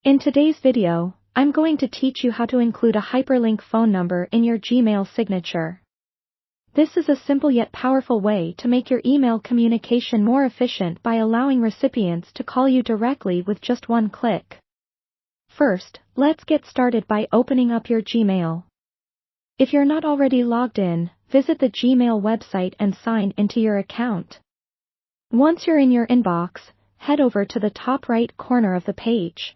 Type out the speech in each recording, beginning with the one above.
In today's video, I'm going to teach you how to include a hyperlink phone number in your Gmail signature. This is a simple yet powerful way to make your email communication more efficient by allowing recipients to call you directly with just one click. First, let's get started by opening up your Gmail. If you're not already logged in, visit the Gmail website and sign into your account. Once you're in your inbox, head over to the top right corner of the page.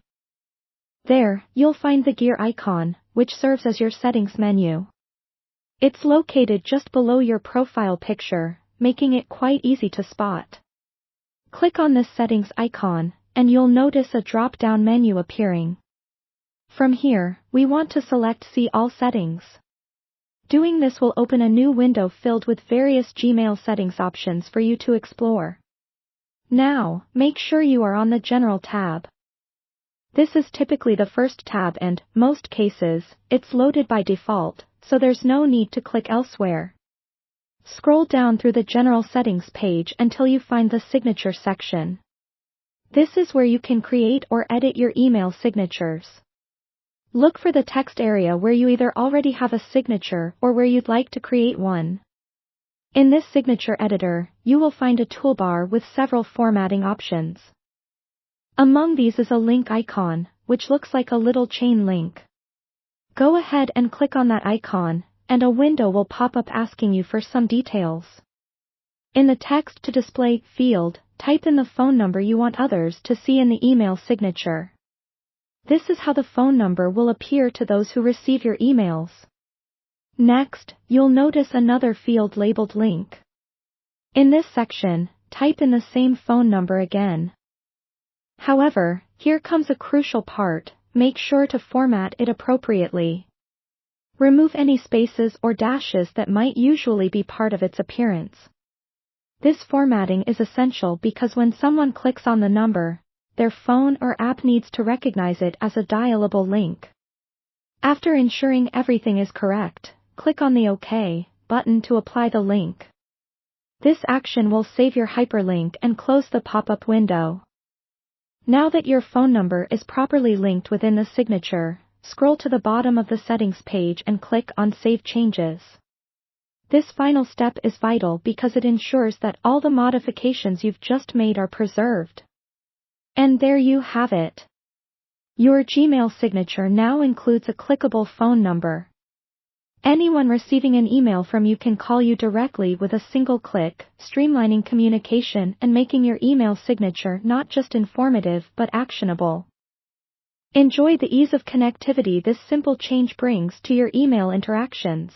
There, you'll find the gear icon, which serves as your settings menu. It's located just below your profile picture, making it quite easy to spot. Click on this settings icon, and you'll notice a drop-down menu appearing. From here, we want to select See All Settings. Doing this will open a new window filled with various Gmail settings options for you to explore. Now, make sure you are on the General tab. This is typically the first tab and, most cases, it's loaded by default, so there's no need to click elsewhere. Scroll down through the General Settings page until you find the Signature section. This is where you can create or edit your email signatures. Look for the text area where you either already have a signature or where you'd like to create one. In this signature editor, you will find a toolbar with several formatting options. Among these is a link icon, which looks like a little chain link. Go ahead and click on that icon, and a window will pop up asking you for some details. In the Text to Display field, type in the phone number you want others to see in the email signature. This is how the phone number will appear to those who receive your emails. Next, you'll notice another field labeled Link. In this section, type in the same phone number again. However, here comes a crucial part: make sure to format it appropriately. Remove any spaces or dashes that might usually be part of its appearance. This formatting is essential because when someone clicks on the number, their phone or app needs to recognize it as a dialable link. After ensuring everything is correct, click on the OK button to apply the link. This action will save your hyperlink and close the pop-up window. Now that your phone number is properly linked within the signature, scroll to the bottom of the settings page and click on Save Changes. This final step is vital because it ensures that all the modifications you've just made are preserved. And there you have it. Your Gmail signature now includes a clickable phone number. Anyone receiving an email from you can call you directly with a single click, streamlining communication and making your email signature not just informative but actionable. Enjoy the ease of connectivity this simple change brings to your email interactions.